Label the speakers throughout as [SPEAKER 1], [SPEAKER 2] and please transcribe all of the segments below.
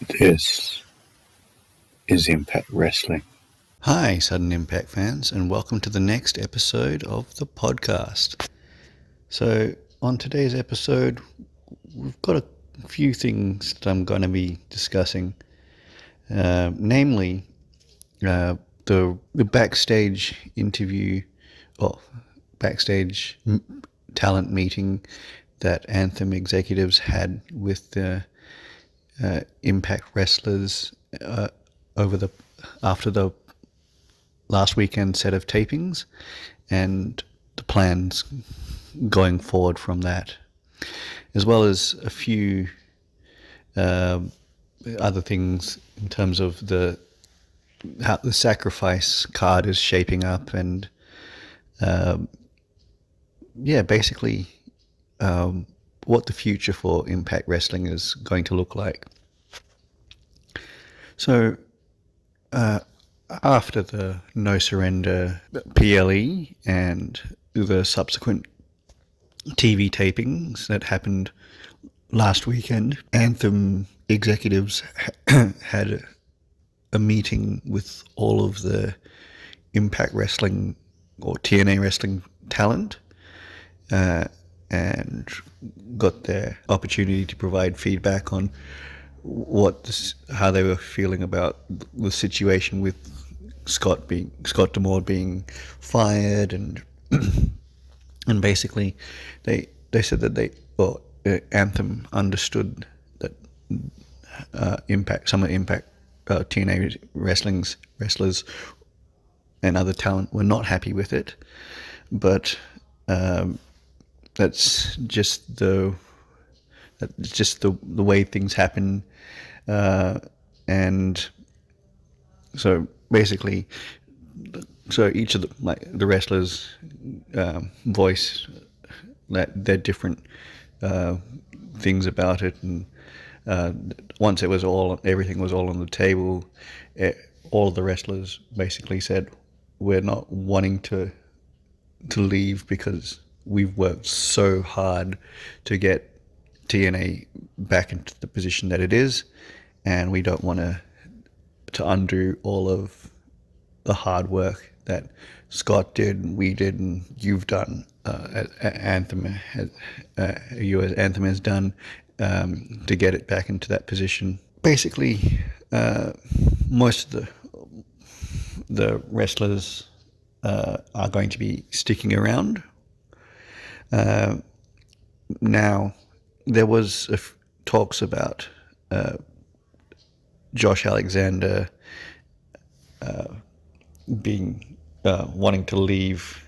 [SPEAKER 1] This is Impact Wrestling.
[SPEAKER 2] Hi, Sudden Impact fans, and welcome to the next episode of the podcast. So, on today's episode, we've got a few things that I'm going to be discussing, namely the backstage interview or backstage talent meeting that Anthem executives had with the Impact wrestlers after the last weekend set of tapings and the plans going forward from that, as well as a few other things in terms of how the sacrifice card is shaping up, and basically what the future for Impact Wrestling is going to look like. So after the No Surrender PLE and the subsequent TV tapings that happened last weekend, Anthem executives had a meeting with all of the Impact Wrestling or TNA Wrestling talent and got their opportunity to provide feedback on how they were feeling about the situation with Scott Demore being fired, and and basically they said that Anthem understood that some of Impact TNA wrestlers and other talent were not happy with it, but that's just the way things happen, and so basically, each of the wrestlers voice their different things about it, and once everything was all on the table, all of the wrestlers basically said, "We're not wanting to leave because we've worked so hard to get TNA back into the position that it is, and we don't want to undo all of the hard work that Scott did, and we did, and you've done, Anthem has done to get it back into that position." Basically, most of the wrestlers are going to be sticking around. Now, there was talks about Josh Alexander wanting to leave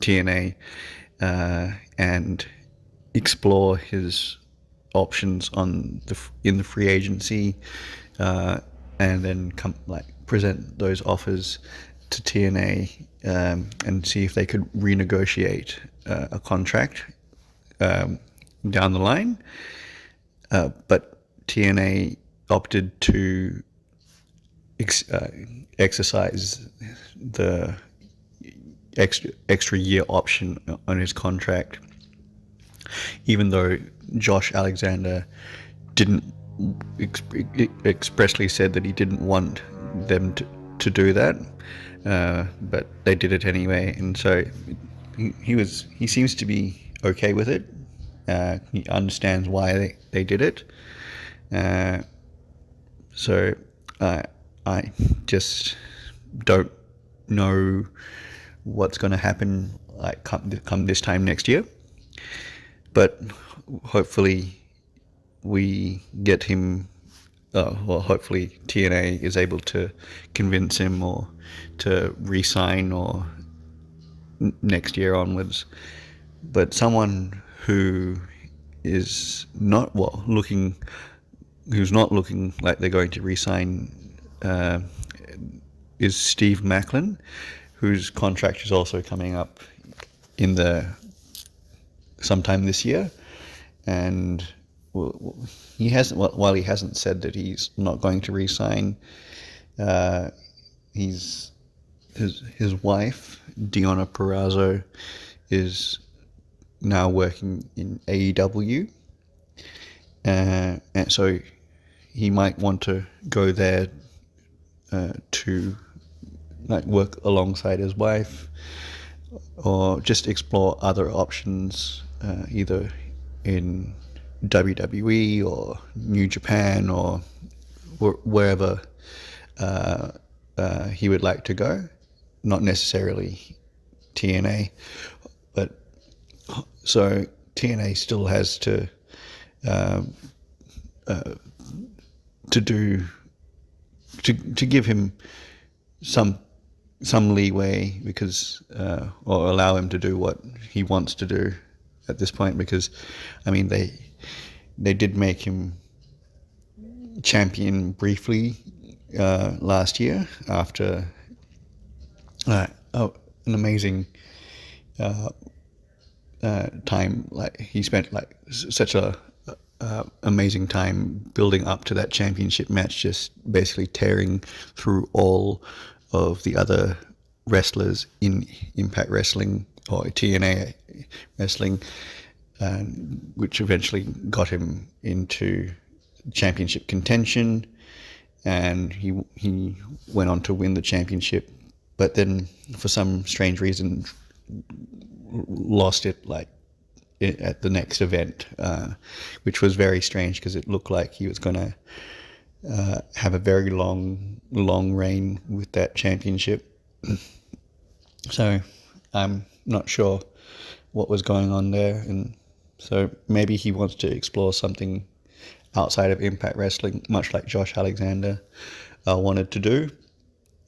[SPEAKER 2] TNA and explore his options in the free agency, and then present those offers to TNA and see if they could renegotiate a contract down the line, but TNA opted to exercise the extra year option on his contract, even though Josh Alexander didn't expressly said that he didn't want them to do that, but they did it anyway, and so he seems to be okay with it. He understands why they did it. So I just don't know what's going to happen come this time next year. But hopefully we get him, hopefully TNA is able to convince him or to re-sign or next year onwards. But someone who is who's not looking like they're going to re-sign is Steve Macklin, whose contract is also coming up sometime this year, and he hasn't said that he's not going to re-sign. His wife, Deonna Purrazzo, is now working in AEW, and so he might want to go there to like work alongside his wife, or just explore other options, either in WWE or New Japan or wherever he would like to go. Not necessarily TNA, but so TNA still has to do to give him some leeway, because or allow him to do what he wants to do at this point, because I mean they did make him champion briefly last year after an amazing time. Like he spent like such a amazing time building up to that championship match, just basically tearing through all of the other wrestlers in Impact Wrestling or TNA Wrestling, which eventually got him into championship contention, and he went on to win the championship, but then for some strange reason lost it like at the next event, which was very strange because it looked like he was going to have a very long reign with that championship. So I'm not sure what was going on there, and so maybe he wants to explore something outside of Impact Wrestling, much like Josh Alexander wanted to do,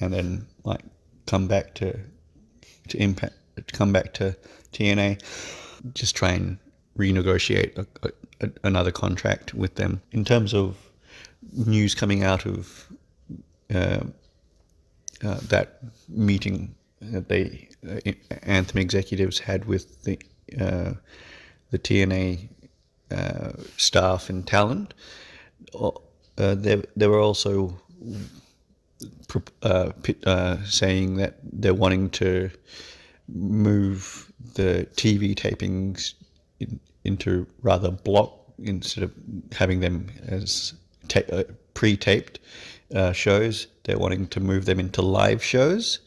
[SPEAKER 2] and then like come back to Impact, come back to TNA, just try and renegotiate another contract with them. In terms of news coming out of that meeting that they Anthem executives had with the TNA staff and talent, they were also saying that they're wanting to move the TV tapings into rather block, instead of having them as pre-taped shows. They're wanting to move them into live shows,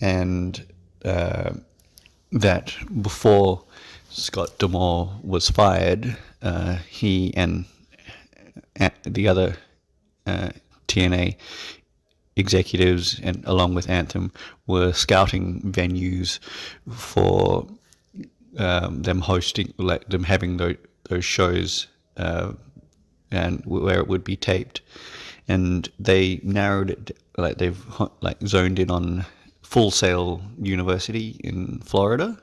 [SPEAKER 2] and that before Scott D'Amore was fired, he and the other TNA executives, and along with Anthem, were scouting venues for them hosting, like them having those shows, and where it would be taped. And they narrowed it, like they've like zoned in on Full Sail University in Florida.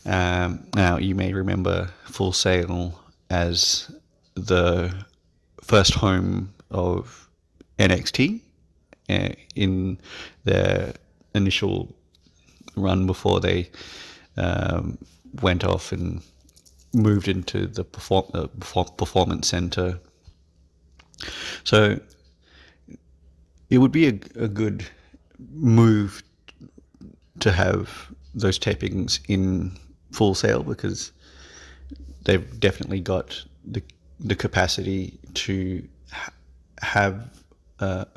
[SPEAKER 2] Now you may remember Full Sail as the first home of NXT in their initial run before they went off and moved into the performance center. So it would be a good move to have those tapings in Full Sail, because they've definitely got the capacity to have a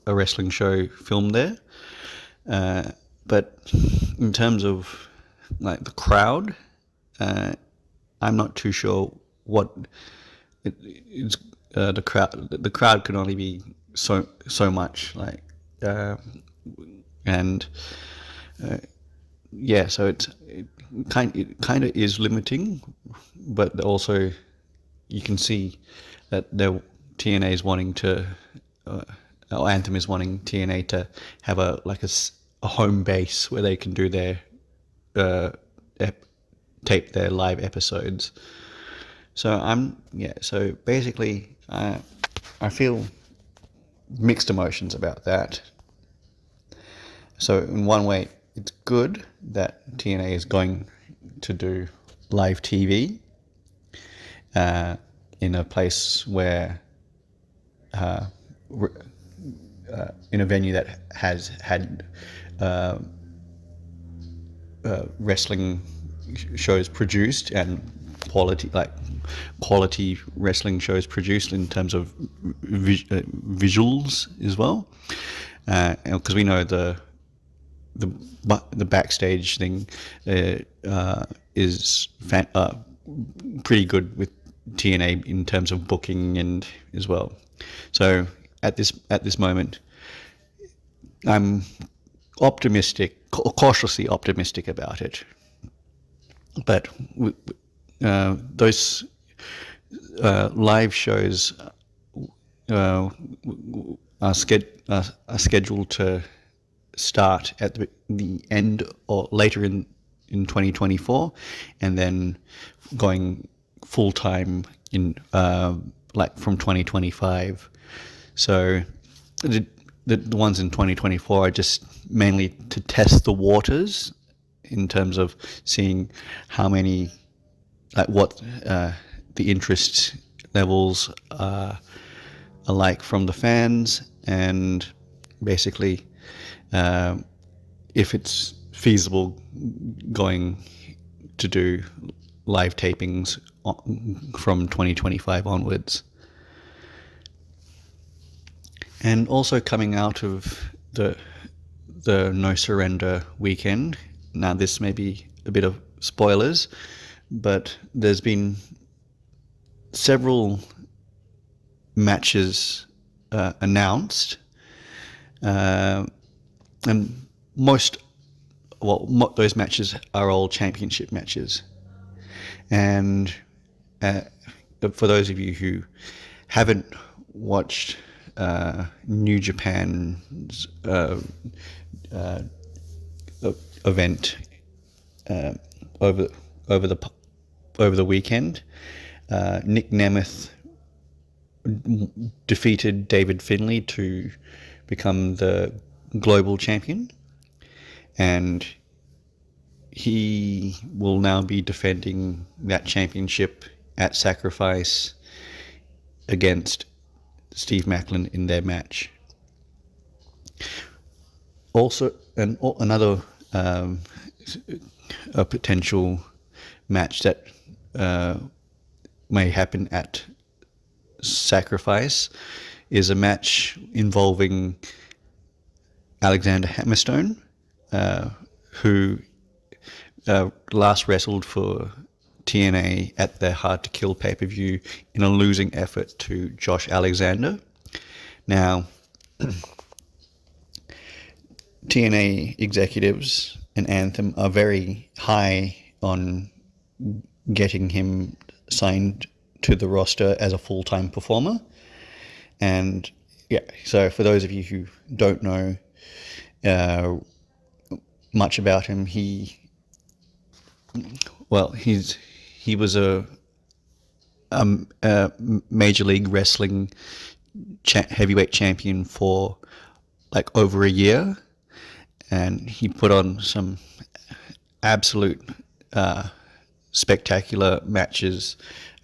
[SPEAKER 2] wrestling show filmed there. But in terms of like the crowd, I'm not too sure what it's. The crowd can only be so much, like, and yeah, so it kind of is limiting, but also you can see that TNA is wanting to, or Anthem is wanting TNA to have a home base where they can do their tape their live episodes. So so basically I feel mixed emotions about that. So in one way, it's good that TNA is going to do live TV in a place where in a venue that has had wrestling shows produced and quality wrestling shows produced in terms of visuals as well, because we know the backstage thing is pretty good with TNA in terms of booking and as well. So at this moment, I'm cautiously optimistic about it. But those live shows are scheduled to start at the end or later in 2024, and then going full time in from 2025. So the ones in 2024 are just mainly to test the waters in terms of seeing how many, what the interest levels are like from the fans, and basically if it's feasible going to do live tapings from 2025 onwards. And also coming out of the No Surrender weekend, now this may be a bit of spoilers, but there's been several matches announced, and those matches are all championship matches. And for those of you who haven't watched New Japan's event over the weekend, Nick Nemeth defeated David Finlay to become the global champion, and he will now be defending that championship at Sacrifice against Steve Macklin in their match. Also, another a potential match that may happen at Sacrifice is a match involving Alexander Hammerstone, who last wrestled for TNA at their Hard to Kill pay-per-view in a losing effort to Josh Alexander. Now, TNA executives and Anthem are very high on getting him signed to the roster as a full-time performer. And yeah, so for those of you who don't know much about him, he was a Major League Wrestling heavyweight champion for like over a year, and he put on some absolute spectacular matches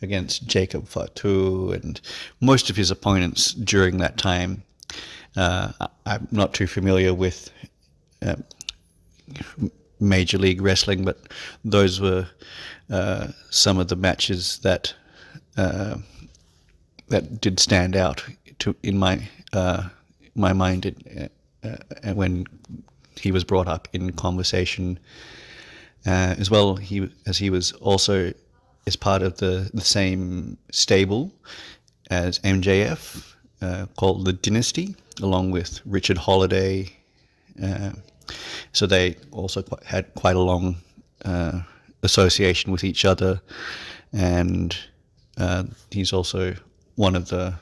[SPEAKER 2] against Jacob Fatu and most of his opponents during that time. I'm not too familiar with Major League Wrestling, but those were some of the matches that did stand out in my mind when he was brought up in conversation. As well, he was also as part of the same stable as MJF, called the Dynasty, along with Richard Holiday. So they also had quite a long association with each other, and he's also one of the,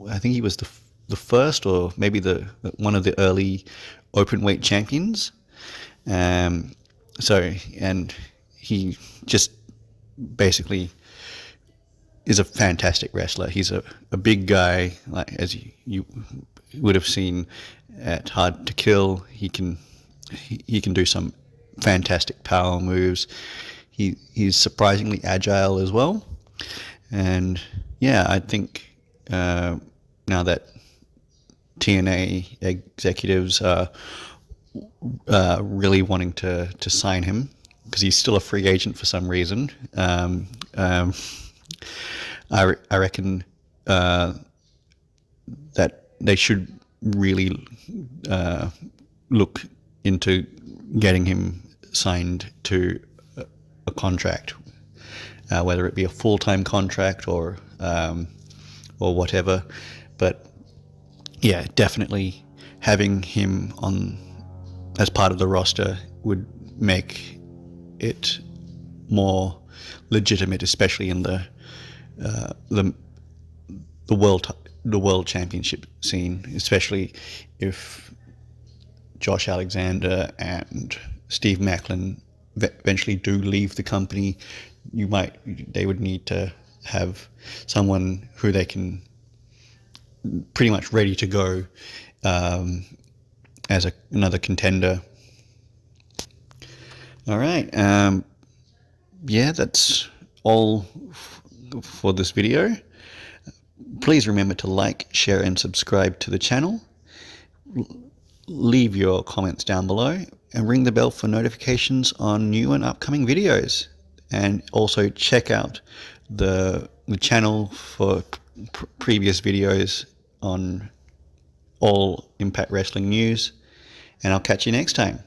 [SPEAKER 2] I think he was the first, or maybe one of the early open weight champions. So, and he just basically is a fantastic wrestler. He's a big guy, like as you would have seen at Hard to Kill. He can do some fantastic power moves. He's surprisingly agile as well. And yeah, I think now that TNA executives are really wanting to sign him, because he's still a free agent for some reason. I reckon that they should really look into getting him signed to a contract, whether it be a full-time contract or whatever. But yeah, definitely having him on as part of the roster would make it more legitimate, especially in the world championship scene, especially if Josh Alexander and Steve Macklin eventually do leave the company. They would need to have someone who they can pretty much ready to go as another contender. All right. Yeah, that's all for this video. Please remember to like, share, and subscribe to the channel. Leave your comments down below and ring the bell for notifications on new and upcoming videos. And also check out the channel for previous videos on all Impact Wrestling news. And I'll catch you next time.